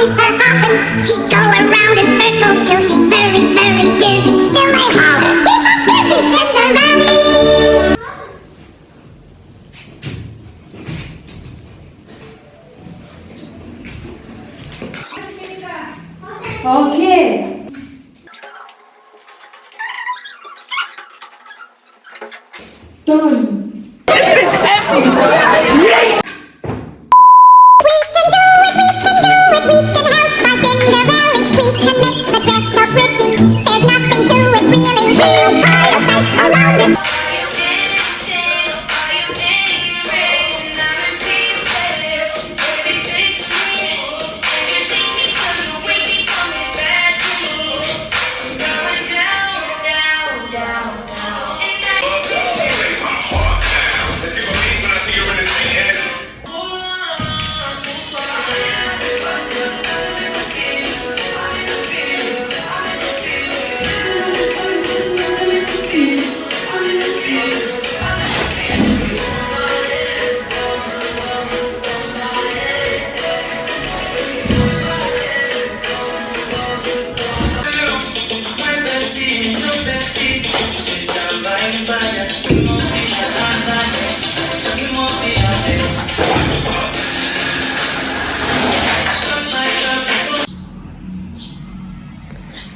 keep her hopping. She'd go around in circles till she'd very, very dizzy. Still they holler, keep her busy, tender Rally. Okay. Done.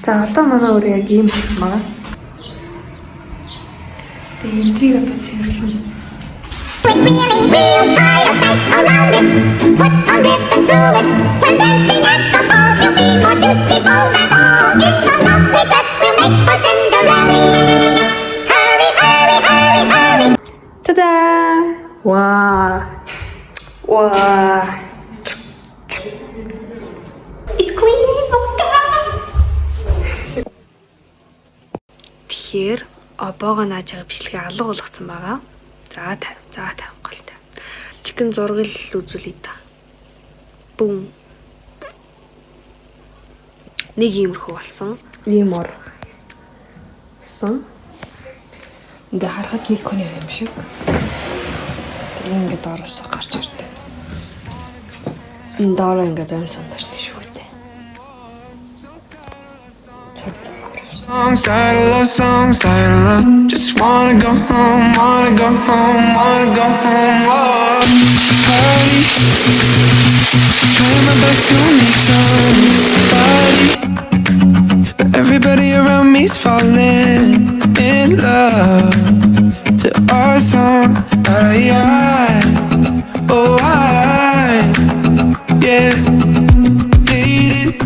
За одоо манай өөр яг ийм болсон байгаа. Тэгээ энтриг одоо цэвэрлэн. Really real tire sash around it. Put a ribbon through it. When dancing at the ball, she'll be more beautiful than all. In the lovely dress we'll make for Cinderella. Hurry, hurry, hurry, hurry. Ta-da! Wow. Wow. It's clean. Oh my god. Тэгэхээр обоогоо нааж байгаа бичлэгээ алга болгоцсон байгаа. За 50 голтой. Жижигэн зураг л үзүүлээ да. Бүүн. Нэг иймэрхүү болсон. Ийм ор. Сон. Ингээ харахад нэг хүний юм шиг. Тэгээ ингээ доороосоо гарч ирдэг. Энэ доороо ингээ байн сандашны шүүтэй. Songs, tired of love songs, tired of love. Just wanna go home, wanna go home, wanna go home. Oh, trying my best to make somebody, but everybody around me's falling in love to our song. Oh I, yeah, hate it.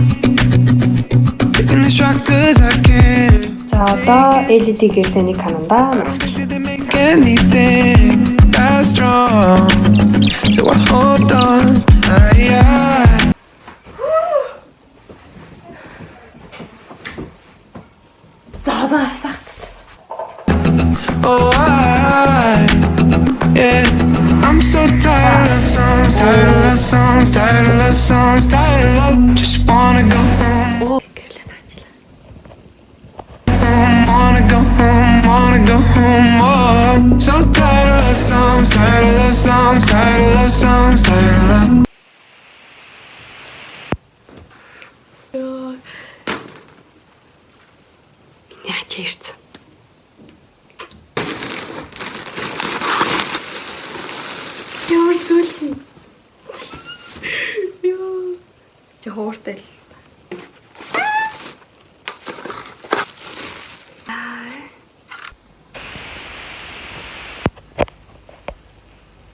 Taking the shot 'cause I can. За одоо LED гэрлийн кананда Did they make anything that strong? So I hold on. заавал сах. Oh yeah. I'm so tired of songs, tired of love songs, tired of love songs, tired of love. Just wanna go home. Гэрлэн ажиллаа. Wanna go home, wanna go home. Oh, so tired of love songs, tired of love songs, tired of love songs, tired of love. Яач ирсэн. Ямар зүйл юм. Ёо. Чи хоортой л.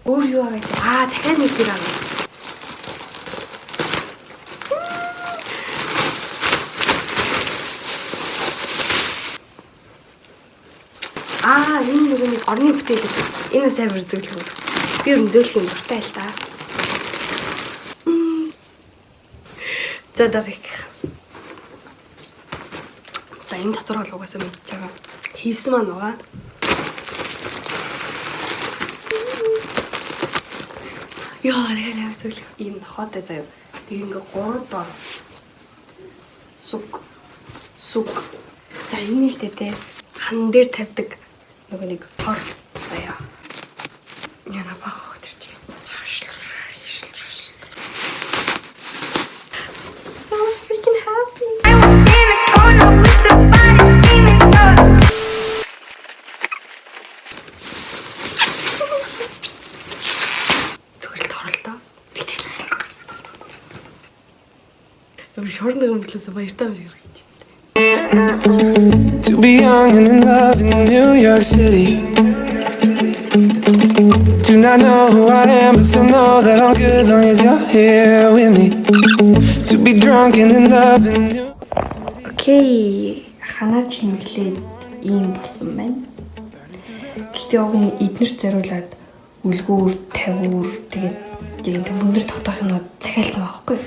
Өөр юу аа? Дахиад нэг гэр аа. Энэ нэг орны бүтээл. Энэ сайн зөвлөх юм. Би ер нь зөвлөх юм дуртай л да. За дараах. За энэ дотор бол угаасаа мэдчихэж байгаа. Хийсэн маань байгаа. Яа, нэг зөвлөх юм нохоотой заяа. Тэг ингээ 3 дор. Суг. За энэ нь штэ те. Хан дээр тавьдаг нөгөө нэг хор заяа. Яна бах өдөрч. сургалтаа. Шорны гомдлоос баяртай юм шиг харагдаж байна. To be young and in love in New York City. Do not know who I am, but still know that I'm good long as you're here with me. To be drunk and in love in New Окей, ханаа чимэглээд ийм болсон байна. Гэхдээ уг нь эднэрт зориулаад үлгүүр, тавиур тэгээд яг юм өндөр тогтоох юмнууд захиалсан байхгүй.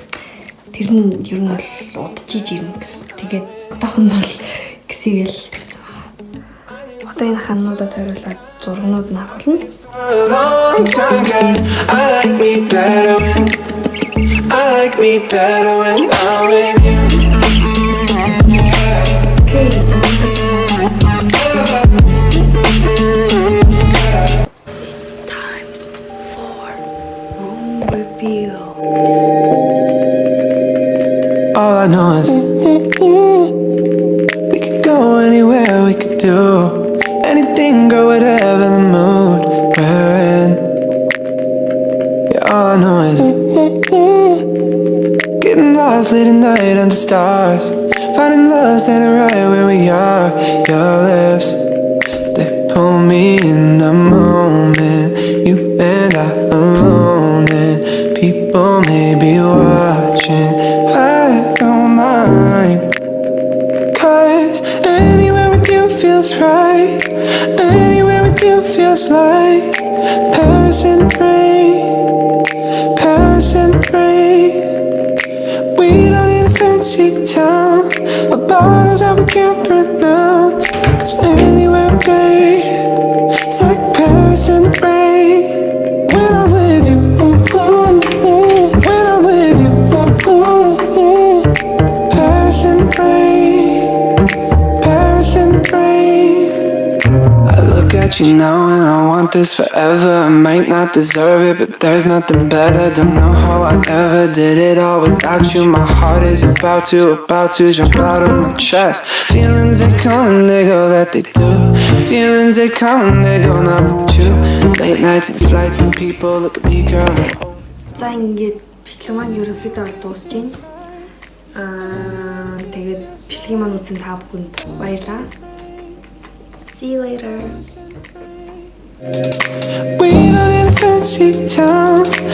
Тэр нь ер нь бол удажиж ирнэ гэсэн. Тэгээд одоохонд бол гисгээл тавьсан байна. Одоо энэ хануудад хариулаад зургнууд нь авахлаа. a long time, 'cause I like me better when I'm with you. It's time for room reveal. All I know is we could go anywhere, we could do anything, go whatever the mood we're in. Yeah, all I know is getting lost late at night under stars, finding love standing right where we are. Your lips, they pull me in the moment, you and I alone, and people may be watching. I don't mind, 'cause anywhere with you feels right. Anywhere with you feels like Paris and rain, Paris and rain. We don't need a fancy town, or bottles that we can't pronounce. 'Cause anywhere, babe, it's like Paris and rain. When I'm with you, ooh, ooh, ooh. When I'm with you, ooh, ooh, ooh. Paris and rain, Paris and rain. I look at you now and I want this forever. I might not deserve it, but there's nothing better. Don't know how I ever did it all without you. My heart is about to jump out of my chest. Feelings they come and they go, that they do. Feelings they come and they go, not with you. Late nights and the lights and the people look at me, girl. За ингээд бичлэг маань ерөнхийдөө дуусж байна. Тэгээд бичлэгийн маань үзсэн та бүхэнд баярлалаа. See you later. We don't need a fancy town,